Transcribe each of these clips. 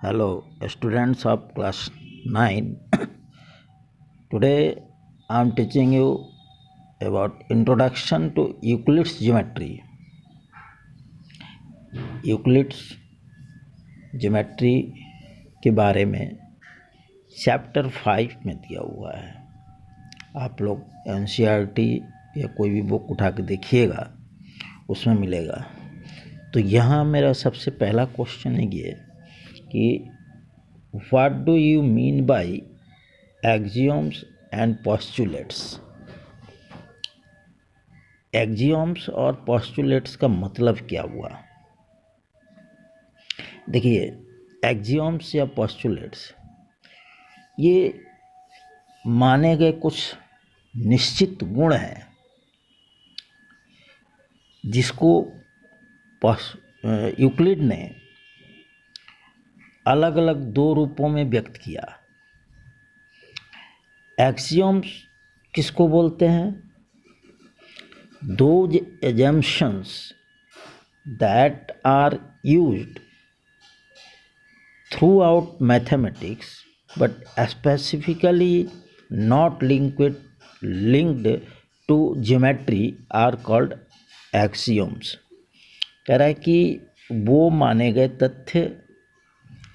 Hello, students of class 9. Today I am teaching you about introduction to Euclid's geometry. Euclid's geometry के बारे में chapter 5 में दिया हुआ है। आप लोग NCERT या कोई भी बुक उठा के देखिएगा, उसमें मिलेगा। तो यहाँ मेरा सबसे पहला क्वेश्चन है ये कि what do you mean by axioms and postulates. Axioms और पोस्टुलेट्स का मतलब क्या हुआ। देखिए, एक्सियोम्स या पोस्टुलेट्स ये माने गए कुछ निश्चित गुण हैं जिसको यूक्लिड ने अलग अलग दो रूपों में व्यक्त किया। एक्सियोम्स किसको बोलते हैं? Those assumptions that are used throughout mathematics but specifically not linked to geometry are called axioms। कह रहा है कि वो माने गए तथ्य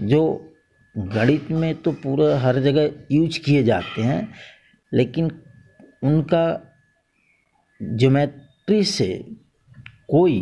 जो गणित में तो पूरा हर जगह यूज किए जाते हैं, लेकिन उनका ज्योमेट्री से कोई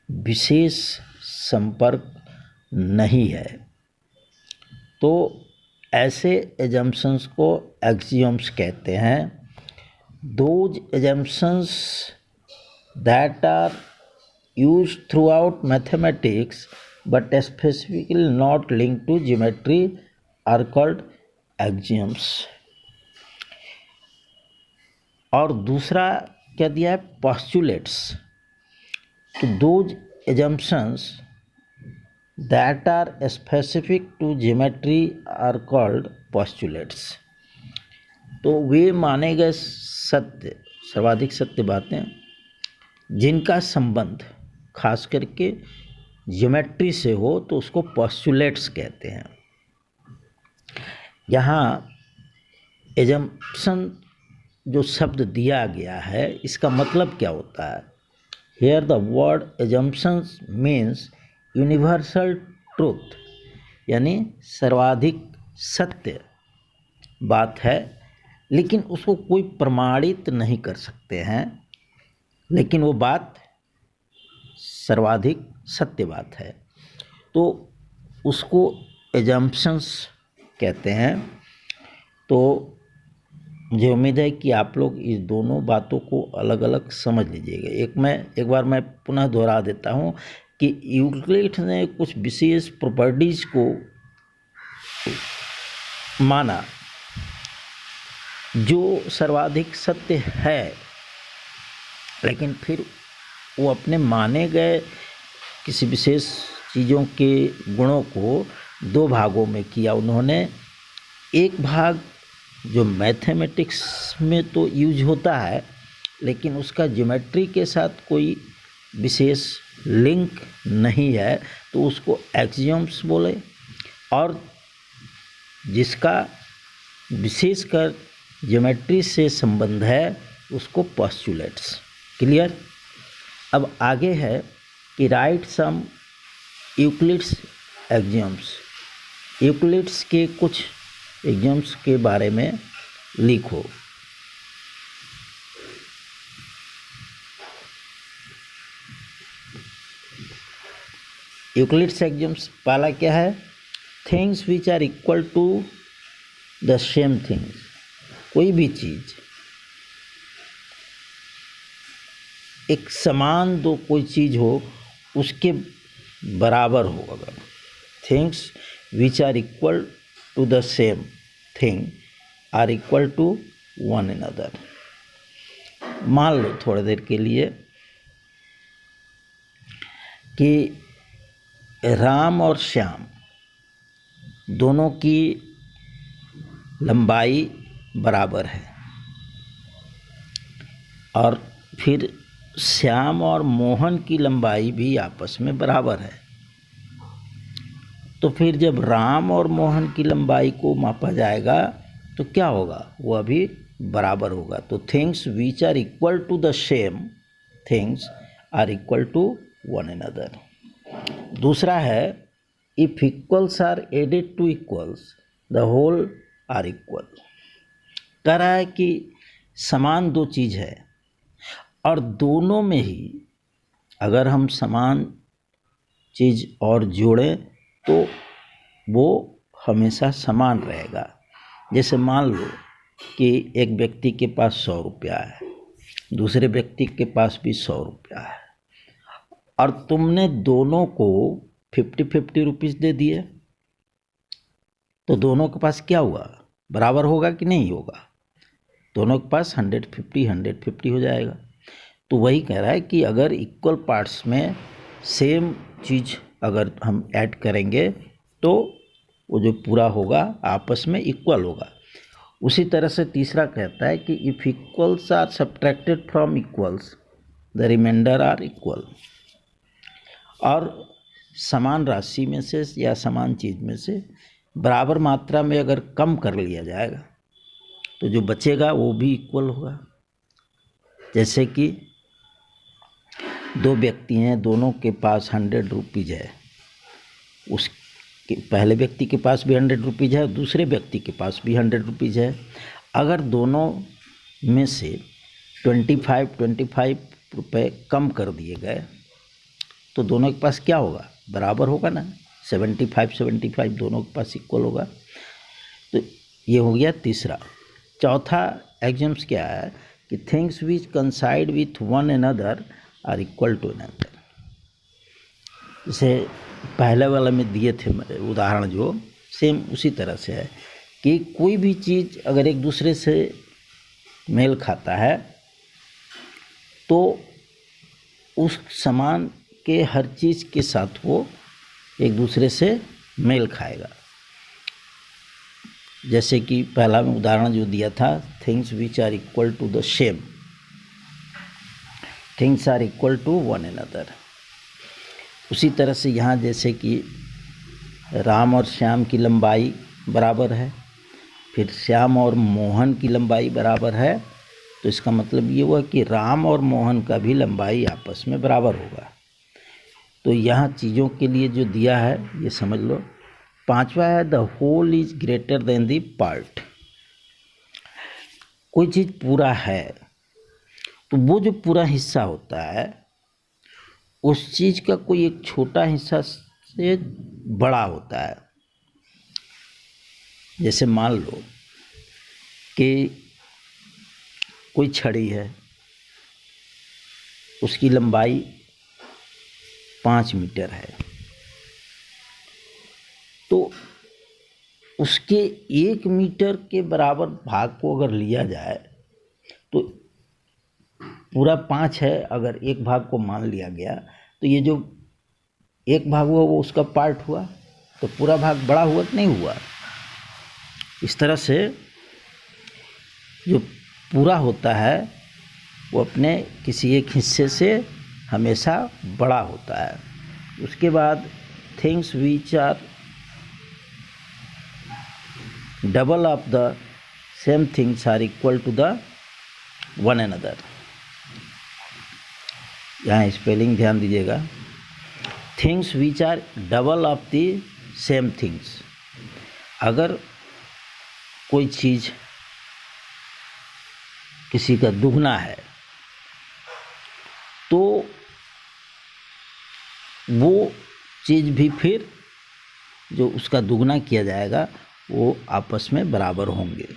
विशेष संपर्क नहीं है। तो ऐसे एजम्पशंस को एक्सियोम्स कहते हैं। Those assumptions that are used throughout mathematics but specifically not linked to geometry are called axioms. और दूसरा क्या दिया है? पोस्टुलेट्स। तो those assumptions that are specific to geometry are called postulates। तो वे माने गए सत्य, सर्वाधिक सत्य बातें जिनका संबंध खास करके ज्योमेट्री से हो तो उसको पोस्टुलेट्स कहते हैं। यहाँ एजम्पशन जो शब्द दिया गया है इसका मतलब क्या होता है? Here the word assumptions means universal truth, यानी सर्वाधिक सत्य बात है, लेकिन उसको कोई प्रमाणित नहीं कर सकते हैं, लेकिन वो बात सर्वाधिक सत्य बात है, तो उसको assumptions कहते हैं। तो मुझे उम्मीद है कि आप लोग इस दोनों बातों को अलग अलग समझ लीजिएगा। एक बार मैं पुनः दोहरा देता हूँ कि यूक्लिड ने कुछ विशेष प्रॉपर्टीज को माना जो सर्वाधिक सत्य है, लेकिन फिर वो अपने माने गए किसी विशेष चीज़ों के गुणों को दो भागों में किया। उन्होंने एक भाग जो मैथमेटिक्स में तो यूज होता है, लेकिन उसका ज्योमेट्री के साथ कोई विशेष लिंक नहीं है, तो उसको एक्सियोम्स बोले, और जिसका विशेषकर ज्योमेट्री से संबंध है उसको पोस्टुलेट्स। क्लियर? अब आगे है कि राइट सम यूक्लिड्स एक्सियोम्स। यूक्लिड्स के कुछ एक्सियोम्स के बारे में लिखो। यूक्लिड्स एक्सियोम्स पहला क्या है? Things which are equal to the same things. कोई भी चीज एक समान दो कोई चीज हो उसके बराबर हो। अगर things which are equal to the same thing are equal to one another। मान लो थोड़ी देर के लिए कि राम और श्याम दोनों की लंबाई बराबर है, और फिर श्याम और मोहन की लंबाई भी आपस में बराबर है। तो फिर जब राम और मोहन की लंबाई को मापा जाएगा तो क्या होगा, वो अभी बराबर होगा। तो things which are equal to the same things are equal to one another. दूसरा है if equals are added to equals the whole are equal. कह रहा है कि समान दो चीज़ है और दोनों में ही अगर हम समान चीज़ और जोड़ें तो वो हमेशा समान रहेगा। जैसे मान लो कि एक व्यक्ति के पास 100 रुपया है, दूसरे व्यक्ति के पास भी 100 रुपया है और तुमने दोनों को 50-50 रुपीज़ दे दिए, तो दोनों के पास क्या हुआ, बराबर होगा कि नहीं होगा? दोनों के पास 150 हो जाएगा। तो वही कह रहा है कि अगर इक्वल पार्ट्स में सेम चीज़ अगर हम ऐड करेंगे तो वो जो पूरा होगा आपस में इक्वल होगा। उसी तरह से तीसरा कहता है कि if equals are subtracted from equals the remainder are equal. और समान राशि में से या समान चीज़ में से बराबर मात्रा में अगर कम कर लिया जाएगा तो जो बचेगा वो भी इक्वल होगा। जैसे कि दो व्यक्ति हैं, दोनों के पास 100 रुपीज़ है, उसके पहले व्यक्ति के पास भी 100 रुपीज़ है, दूसरे व्यक्ति के पास भी 100 रुपीज़ है। अगर दोनों में से 25 रुपये कम कर दिए गए तो दोनों के पास क्या होगा, बराबर होगा ना, 75 दोनों के पास इक्वल होगा। तो ये हो गया तीसरा। चौथा एग्जाम्स क्या है कि things which coincide with one another are equal to another. जैसे पहले वाला में दिए थे उदाहरण जो सेम उसी तरह से है कि कोई भी चीज़ अगर एक दूसरे से मेल खाता है तो उस समान के हर चीज़ के साथ वो एक दूसरे से मेल खाएगा। जैसे कि पहला में उदाहरण जो दिया था, things which are equal to the same, things are equal to one another. उसी तरह से यहाँ जैसे कि राम और श्याम की लंबाई बराबर है, फिर श्याम और मोहन की लंबाई बराबर है, तो इसका मतलब ये हुआ कि राम और मोहन का भी लंबाई आपस में बराबर होगा। तो यहाँ चीज़ों के लिए जो दिया है ये समझ लो। पांचवा है the whole is greater than the part. कोई चीज़ पूरा है तो वो जो पूरा हिस्सा होता है उस चीज़ का कोई एक छोटा हिस्सा से बड़ा होता है। जैसे मान लो कि कोई छड़ी है, उसकी लंबाई 5 मीटर है, तो उसके 1 मीटर के बराबर भाग को अगर लिया जाए तो पूरा 5 है, अगर एक भाग को मान लिया गया तो ये जो एक भाग हुआ वो उसका पार्ट हुआ, तो पूरा भाग बड़ा हुआ कि नहीं हुआ। इस तरह से जो पूरा होता है वो अपने किसी एक हिस्से से हमेशा बड़ा होता है। उसके बाद things which are double of the same things are equal to the one another. यहाँ स्पेलिंग ध्यान दीजिएगा। Things which are double of the same things, अगर कोई चीज़ किसी का दुगना है तो वो चीज़ भी फिर जो उसका दुगना किया जाएगा वो आपस में बराबर होंगे।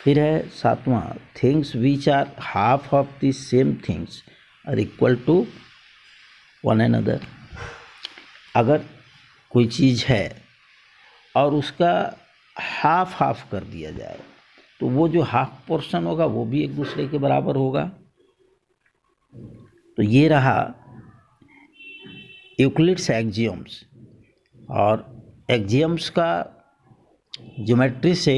फिर है 7वां, things which are half of the same things are equal to one another. अगर कोई चीज़ है और उसका हाफ कर दिया जाए तो वो जो हाफ पोर्शन होगा वो भी एक दूसरे के बराबर होगा। तो ये रहा यूक्लिड्स एक्सियम्स। और एक्सियम्स का ज्योमेट्री से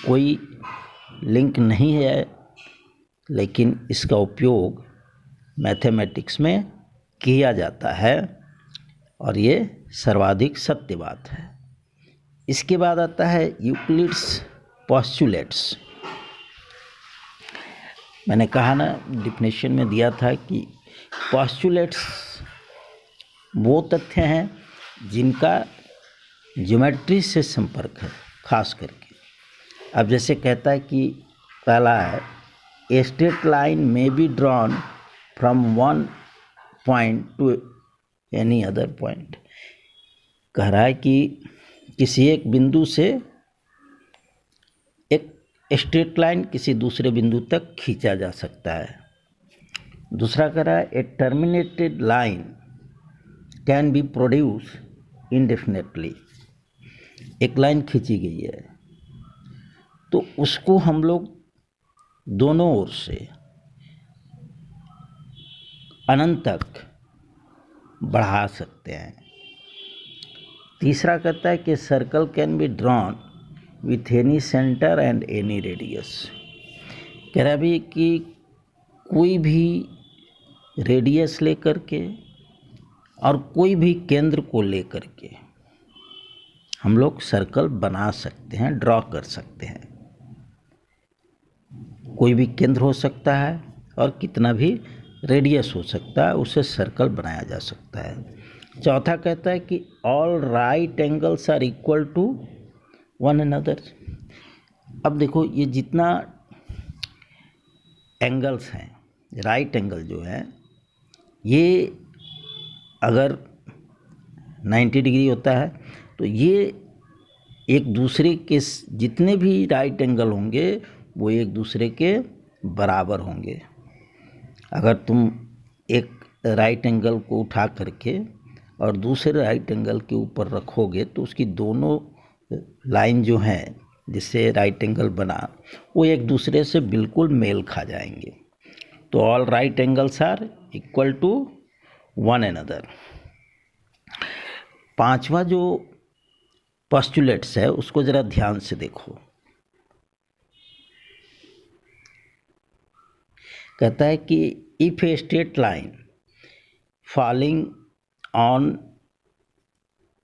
कोई लिंक नहीं है, लेकिन इसका उपयोग मैथमेटिक्स में किया जाता है। और ये सर्वाधिक सत्य बात है। इसके बाद आता है यूक्लिड्स पोस्टुलेट्स। मैंने कहा ना, डिफिनेशन में दिया था कि पोस्टुलेट्स वो तथ्य हैं जिनका ज्योमेट्री से संपर्क है, खास करके। अब जैसे कहता है कि पहला है, ए स्ट्रेट लाइन में be drawn from one point two any other point. कह रहा है कि किसी एक बिंदु से एक स्ट्रेट लाइन किसी दूसरे बिंदु तक खींचा जा सकता है। दूसरा कह रहा है, a terminated line can be produce indefinitely. एक लाइन खींची गई है तो उसको हम लोग दोनों ओर से अनंत तक बढ़ा सकते हैं। तीसरा कहता है कि circle can be drawn with any centre and any radius. कह रहा भी कि कोई भी रेडियस लेकर के और कोई भी केंद्र को लेकर के हम लोग सर्कल बना सकते हैं, ड्रॉ कर सकते हैं। कोई भी केंद्र हो सकता है और कितना भी रेडियस हो सकता है, उसे सर्कल बनाया जा सकता है। चौथा कहता है कि all right angles are equal to one another. अब देखो, ये जितना एंगल्स हैं, राइट एंगल जो है ये अगर 90 डिग्री होता है तो ये एक दूसरे के जितने भी राइट एंगल होंगे वो एक दूसरे के बराबर होंगे। अगर तुम एक राइट एंगल को उठा करके और दूसरे राइट एंगल के ऊपर रखोगे तो उसकी दोनों लाइन जो हैं जिससे राइट एंगल बना वो एक दूसरे से बिल्कुल मेल खा जाएंगे। तो all right angles are equal to one another. पांचवा जो पोस्टुलेट्स है उसको जरा ध्यान से देखो। कहता है कि if a straight line falling on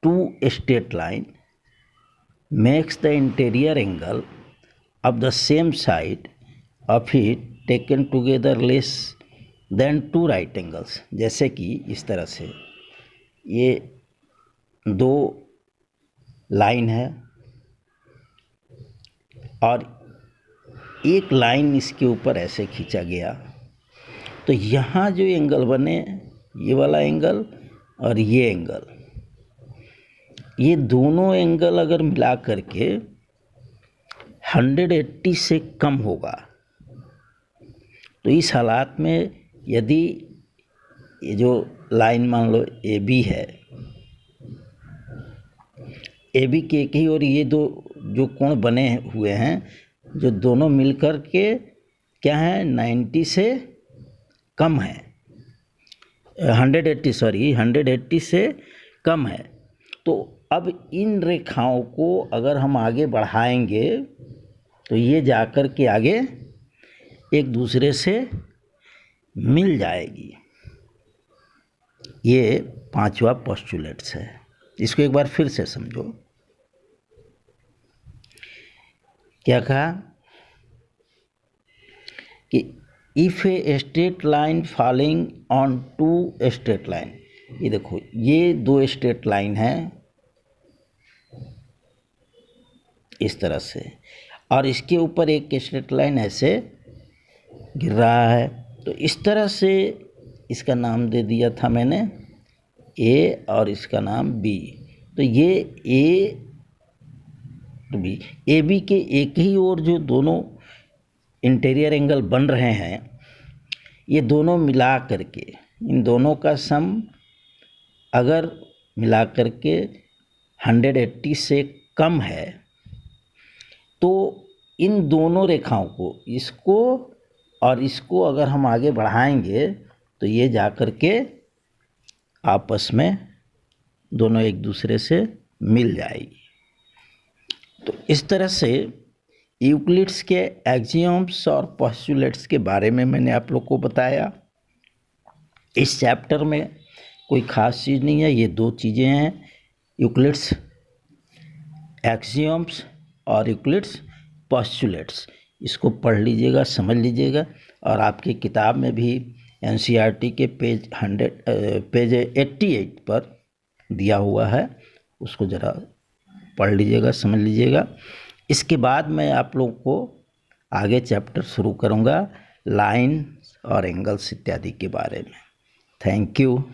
two straight line makes the interior angle of the same side of it taken together less than two right angles। जैसे कि इस तरह से ये दो लाइन है और एक लाइन इसके ऊपर ऐसे खींचा गया तो यहाँ जो एंगल बने, ये वाला एंगल और ये एंगल, ये दोनों एंगल अगर मिला करके 180 से कम होगा तो इस हालात में यदि ये जो लाइन मान लो ए बी है, ए बी के एक ही और ये दो जो कोण बने हुए हैं जो दोनों मिलकर के क्या है 90 से कम है, 180 से कम है। तो अब इन रेखाओं को अगर हम आगे बढ़ाएंगे तो ये जाकर के आगे एक दूसरे से मिल जाएगी। ये पांचवा पोस्टुलेट्स है। इसको एक बार फिर से समझो। क्या कहा कि if a straight line falling on two straight line, ये देखो ये दो स्ट्रेट लाइन है इस तरह से और इसके ऊपर एक स्ट्रेट लाइन ऐसे गिर रहा है, तो इस तरह से इसका नाम दे दिया था मैंने ए और इसका नाम बी। तो ये ए टू बी, ए बी के एक ही ओर जो दोनों इंटीरियर एंगल बन रहे हैं ये दोनों मिला करके, इन दोनों का सम अगर मिला करके 180 से कम है तो इन दोनों रेखाओं को, इसको और इसको अगर हम आगे बढ़ाएंगे तो ये जा कर के आपस में दोनों एक दूसरे से मिल जाएगी। तो इस तरह से यूक्लिड्स के एक्सियोम्स और पोस्टुलेट्स के बारे में मैंने आप लोग को बताया। इस चैप्टर में कोई ख़ास चीज़ नहीं है, ये दो चीज़ें हैं, यूक्लिड्स एक्सियोम्स और यूक्लिड्स पोस्टुलेट्स। इसको पढ़ लीजिएगा, समझ लीजिएगा, और आपकी किताब में भी एनसीईआरटी के पेज 88 पर दिया हुआ है, उसको ज़रा पढ़ लीजिएगा, समझ लीजिएगा। इसके बाद मैं आप लोग को आगे चैप्टर शुरू करूँगा लाइन और एंगल्स इत्यादि के बारे में। Thank you.